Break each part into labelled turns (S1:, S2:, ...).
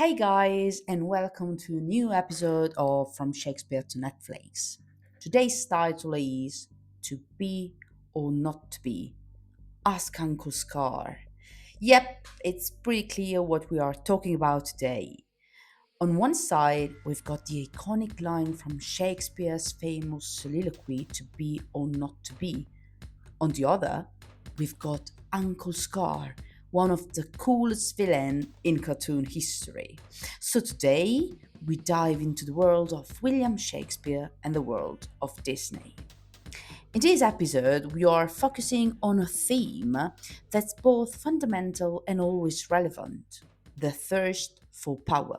S1: Hey guys, and welcome to a new episode of From Shakespeare to Netflix. Today's title is To Be or Not to Be. Ask Uncle Scar. Yep, it's pretty clear what we are talking about today. On one side, we've got the iconic line from Shakespeare's famous soliloquy To Be or Not to Be. On the other, we've got Uncle Scar, one of the coolest villains in cartoon history. So today, we dive into the world of William Shakespeare and the world of Disney. In this episode, we are focusing on a theme that's both fundamental and always relevant: the thirst for power.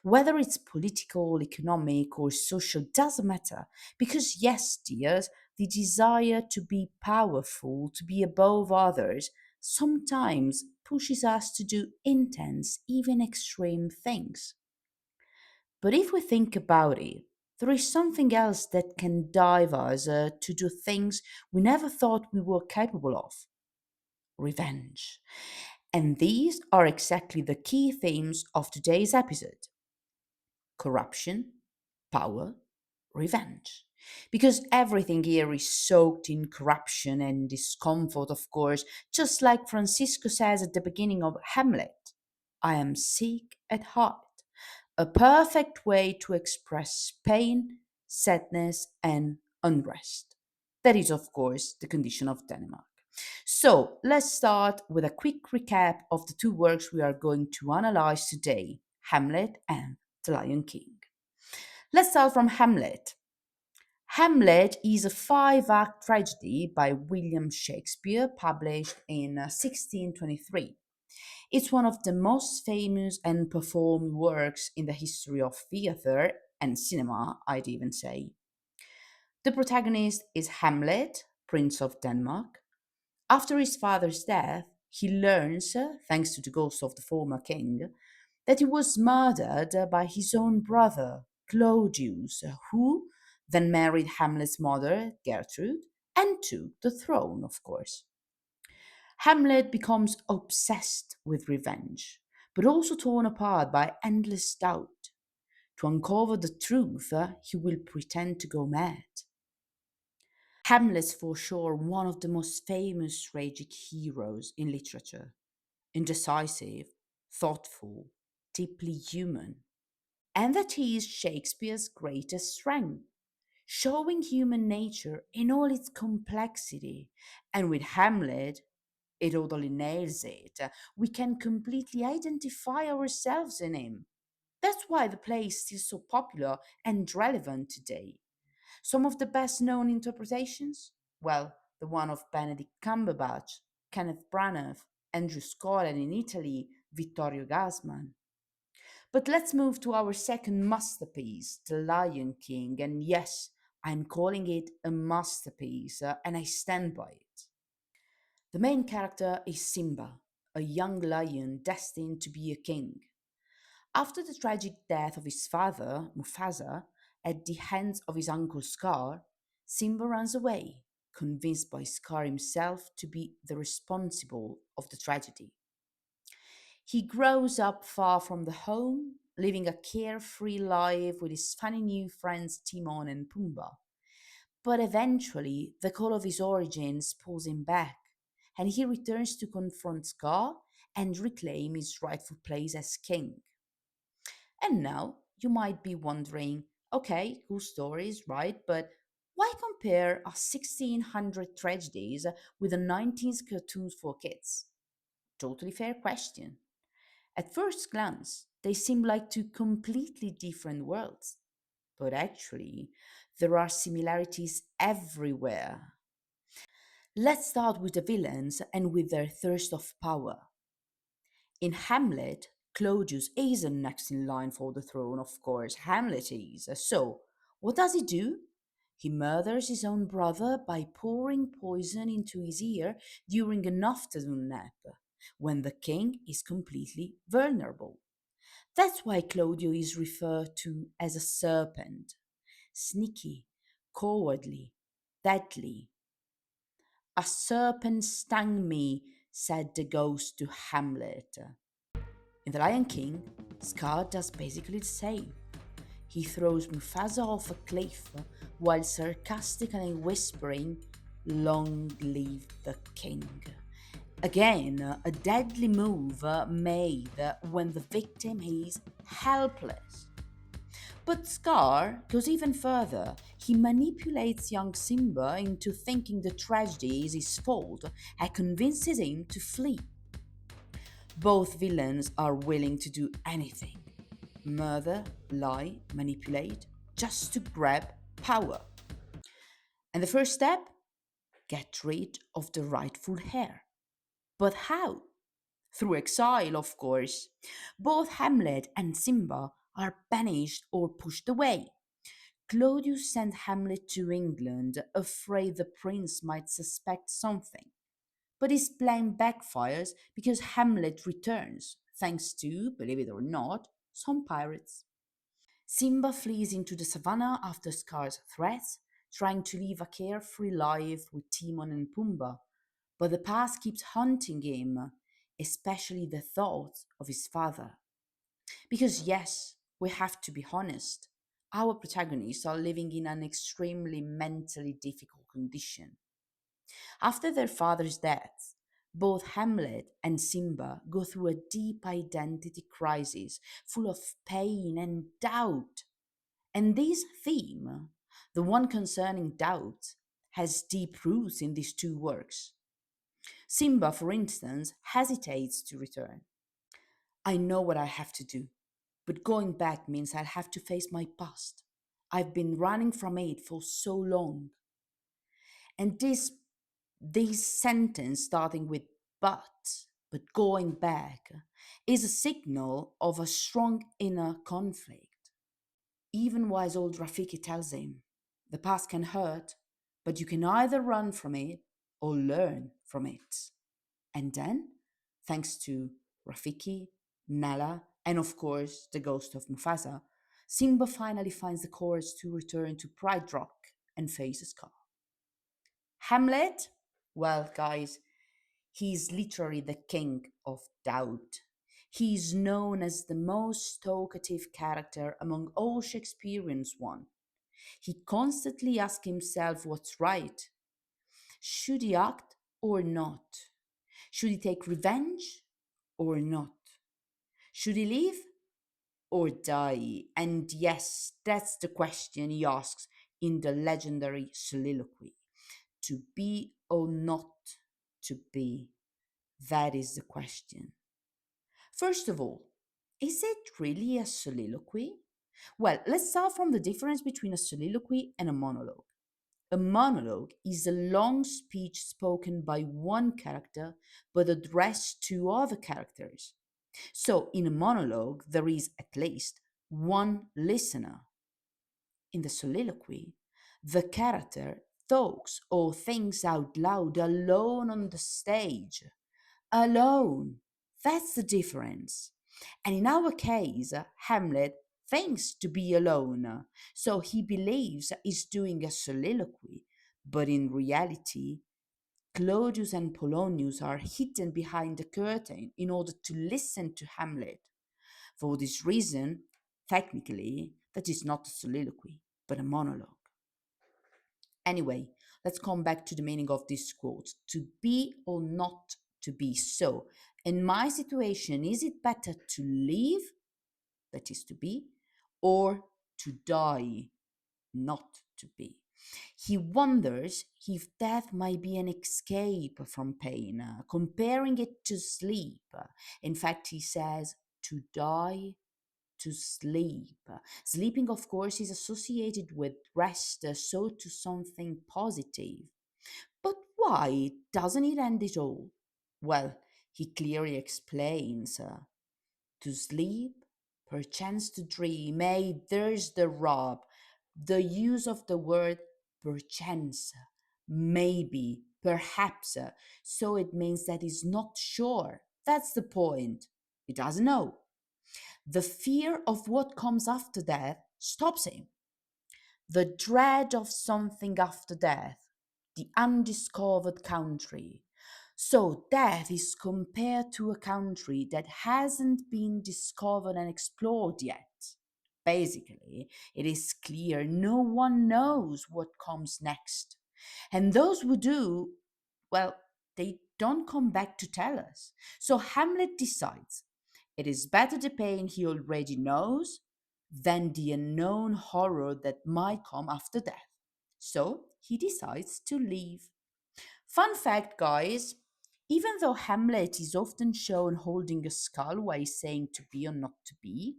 S1: Whether it's political, economic, or social doesn't matter, because yes, dears, the desire to be powerful, to be above others, sometimes pushes us to do intense, even extreme things. But if we think about it, there is something else that can drive us to do things we never thought we were capable of: revenge. And these are exactly the key themes of today's episode: corruption, power, revenge. Because everything here is soaked in corruption and discomfort, of course, just like Francisco says at the beginning of Hamlet: I am sick at heart. A perfect way to express pain, sadness, and unrest. That is, of course, the condition of Denmark. So let's start with a quick recap of the two works we are going to analyze today: Hamlet and The Lion King. Let's start from Hamlet. Hamlet is a five-act tragedy by William Shakespeare published in 1623. It's one of the most famous and performed works in the history of theatre and cinema, I'd even say. The protagonist is Hamlet, Prince of Denmark. After his father's death, he learns, thanks to the ghost of the former king, that he was murdered by his own brother, Claudius, who then married Hamlet's mother, Gertrude, and took the throne, of course. Hamlet becomes obsessed with revenge, but also torn apart by endless doubt. To uncover the truth, he will pretend to go mad. Hamlet's for sure one of the most famous tragic heroes in literature: indecisive, thoughtful, deeply human. And that is Shakespeare's greatest strength, showing human nature in all its complexity. And with Hamlet, it totally nails it. We can completely identify ourselves in him. That's why the play is still so popular and relevant today. Some of the best known interpretations? Well, the one of Benedict Cumberbatch, Kenneth Branagh, Andrew Scott, and in Italy, Vittorio Gassman. But let's move to our second masterpiece, The Lion King. And yes, I'm calling it a masterpiece, and I stand by it. The main character is Simba, a young lion destined to be a king. After the tragic death of his father, Mufasa, at the hands of his uncle Scar, Simba runs away, convinced by Scar himself to be the responsible of the tragedy. He grows up far from the home, living a carefree life with his funny new friends Timon and Pumbaa. But eventually, the call of his origins pulls him back, and he returns to confront Scar and reclaim his rightful place as king. And now you might be wondering, okay, cool stories, right? But why compare a 1600 tragedies with a 19th cartoons for kids? Totally fair question. At first glance, they seem like two completely different worlds. But actually, there are similarities everywhere. Let's start with the villains and with their thirst of power. In Hamlet, Claudius isn't next in line for the throne, of course. Hamlet is. So, what does he do? He murders his own brother by pouring poison into his ear during an afternoon nap, when the king is completely vulnerable. That's why Claudio is referred to as a serpent: sneaky, cowardly, deadly. A serpent stung me, said the ghost to Hamlet. In The Lion King, Scar does basically the same. He throws Mufasa off a cliff while sarcastically whispering, "Long live the king." Again, a deadly move made when the victim is helpless. But Scar goes even further. He manipulates young Simba into thinking the tragedy is his fault and convinces him to flee. Both villains are willing to do anything: murder, lie, manipulate, just to grab power. And the first step? Get rid of the rightful heir. But how? Through exile, of course. Both Hamlet and Simba are banished or pushed away. Claudius sent Hamlet to England, afraid the prince might suspect something. But his plan backfires because Hamlet returns, thanks to, believe it or not, some pirates. Simba flees into the savannah after Scar's threats, trying to live a carefree life with Timon and Pumbaa. But the past keeps haunting him, especially the thoughts of his father. Because, yes, we have to be honest, our protagonists are living in an extremely mentally difficult condition. After their father's death, both Hamlet and Simba go through a deep identity crisis full of pain and doubt. And this theme, the one concerning doubt, has deep roots in these two works. Simba, for instance, hesitates to return. "I know what I have to do, but going back means I'll have to face my past. I've been running from it for so long." And this sentence starting with but going back, is a signal of a strong inner conflict. Even wise old Rafiki tells him, "The past can hurt, but you can either run from it or learn from it." And then, thanks to Rafiki, Nala, and of course the ghost of Mufasa, Simba finally finds the courage to return to Pride Rock and face Scar. Hamlet? Well, guys, he's literally the king of doubt. He's known as the most talkative character among all Shakespeareans one. He constantly asks himself what's right. Should he act or not? Should he take revenge or not? Should he live or die? And yes, that's the question he asks in the legendary soliloquy. To be or not to be? That is the question. First of all, is it really a soliloquy? Well, let's start from the difference between a soliloquy and a monologue. A monologue is a long speech spoken by one character but addressed to other characters. So, in a monologue, there is at least one listener. In the soliloquy, the character talks or thinks out loud alone on the stage. Alone. That's the difference. And in our case, Hamlet thinks to be alone, so he believes he's doing a soliloquy, but in reality, Claudius and Polonius are hidden behind the curtain in order to listen to Hamlet. For this reason, technically, that is not a soliloquy, but a monologue. Anyway, let's come back to the meaning of this quote: to be or not to be. So, in my situation, is it better to live, that is to be, or to die, not to be? He wonders if death might be an escape from pain, comparing it to sleep. In fact, he says to die, to sleep. Sleeping, of course, is associated with rest, so to something positive. But why doesn't it end it all? Well, he clearly explains: to sleep, perchance to dream. There's the rub. The use of the word perchance, maybe, perhaps. So it means that he's not sure. That's the point. He doesn't know. The fear of what comes after death stops him. The dread of something after death, the undiscovered country. So death is compared to a country that hasn't been discovered and explored yet. Basically, it is clear no one knows what comes next. And those who do, well, they don't come back to tell us. So Hamlet decides it is better the pain he already knows than the unknown horror that might come after death. So he decides to leave. Fun fact, guys, even though Hamlet is often shown holding a skull while he's saying to be or not to be,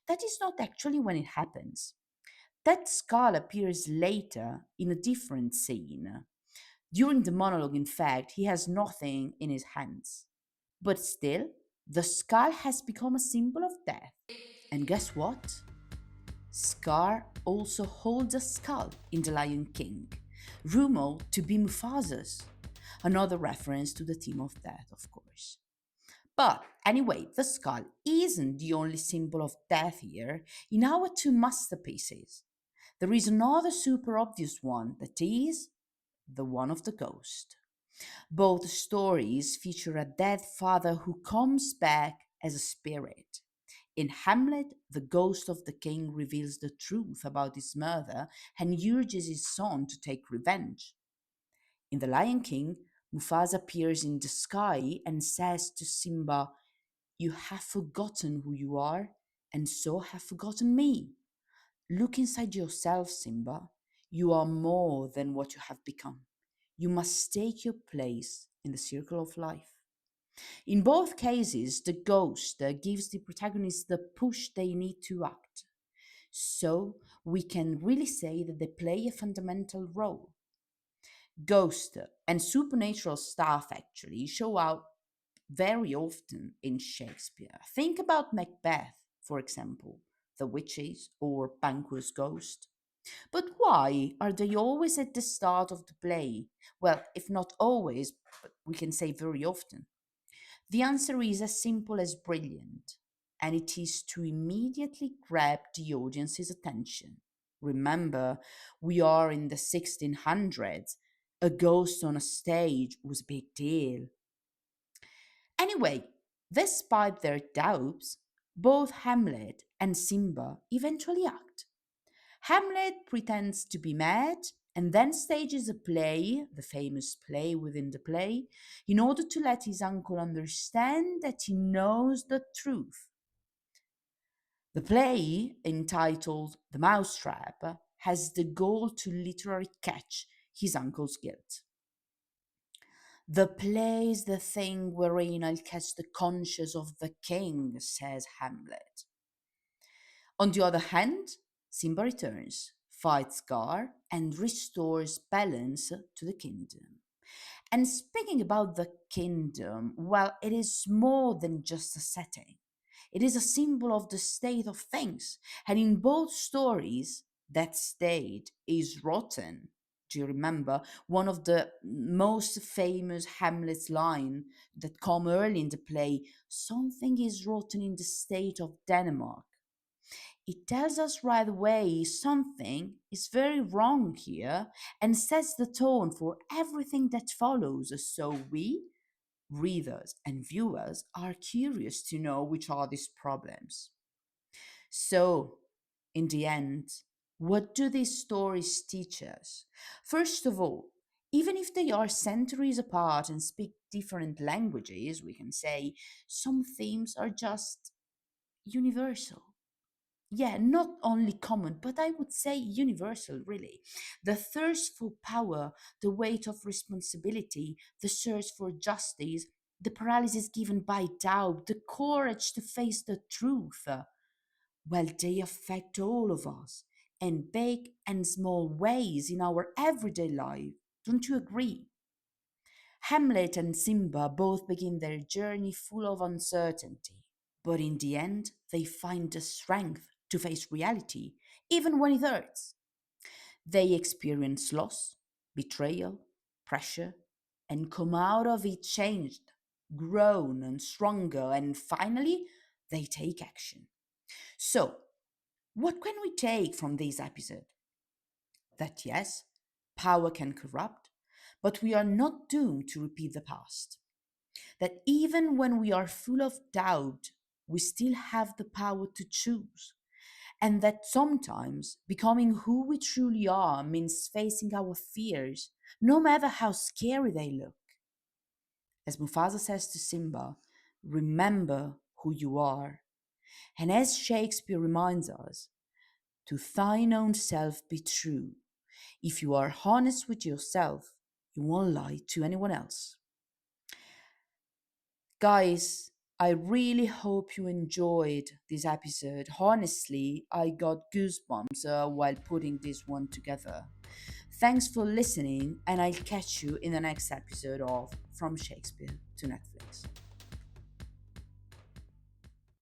S1: that is not actually when it happens. That skull appears later in a different scene. During the monologue, in fact, he has nothing in his hands. But still, the skull has become a symbol of death. And guess what? Scar also holds a skull in The Lion King, rumored to be Mufasa's. Another reference to the theme of death, of course. But anyway, the skull isn't the only symbol of death here in our two masterpieces. There is another super obvious one that is the one of the ghost. Both stories feature a dead father who comes back as a spirit. In Hamlet, the ghost of the king reveals the truth about his murder and urges his son to take revenge. In The Lion King, Mufasa appears in the sky and says to Simba, "You have forgotten who you are, and so have forgotten me. Look inside yourself, Simba. You are more than what you have become. You must take your place in the circle of life." In both cases, the ghost gives the protagonists the push they need to act. So we can really say that they play a fundamental role. Ghost and supernatural stuff actually show up very often in Shakespeare. Think about Macbeth, for example, the witches or Banquo's ghost. But why are they always at the start of the play? Well, if not always, but we can say very often. The answer is as simple as brilliant, and it is to immediately grab the audience's attention. Remember, we are in the 1600s. A ghost on a stage was a big deal. Anyway, despite their doubts, both Hamlet and Simba eventually act. Hamlet pretends to be mad and then stages a play, the famous play within the play, in order to let his uncle understand that he knows the truth. The play, entitled The Mousetrap, has the goal to literally catch his uncle's guilt. The play is the thing wherein I'll catch the conscience of the king, says Hamlet. On the other hand, Simba returns, fights Scar, and restores balance to the kingdom. And speaking about the kingdom, well, it is more than just a setting. It is a symbol of the state of things. And in both stories, that state is rotten. Do you remember one of the most famous Hamlet's line that come early in the play? Something is rotten in the state of Denmark. It tells us right away something is very wrong here and sets the tone for everything that follows. So we, readers and viewers, are curious to know which are these problems. So, in the end, what do these stories teach us? First of all, even if they are centuries apart and speak different languages, we can say some themes are just universal. Yeah, not only common, but I would say universal, really. The thirst for power, the weight of responsibility, the search for justice, the paralysis given by doubt, the courage to face the truth. Well, they affect all of us in big and small ways in our everyday life. Don't you agree? Hamlet and Simba both begin their journey full of uncertainty, but in the end, they find the strength to face reality, even when it hurts. They experience loss, betrayal, pressure, and come out of it changed, grown and stronger, and finally, they take action. So, what can we take from this episode? That yes, power can corrupt, but we are not doomed to repeat the past. That even when we are full of doubt, we still have the power to choose. And that sometimes becoming who we truly are means facing our fears, no matter how scary they look. As Mufasa says to Simba, remember who you are. And as Shakespeare reminds us, to thine own self be true. If you are honest with yourself, you won't lie to anyone else. Guys, I really hope you enjoyed this episode. Honestly, I got goosebumps while putting this one together. Thanks for listening, and I'll catch you in the next episode of From Shakespeare to Netflix.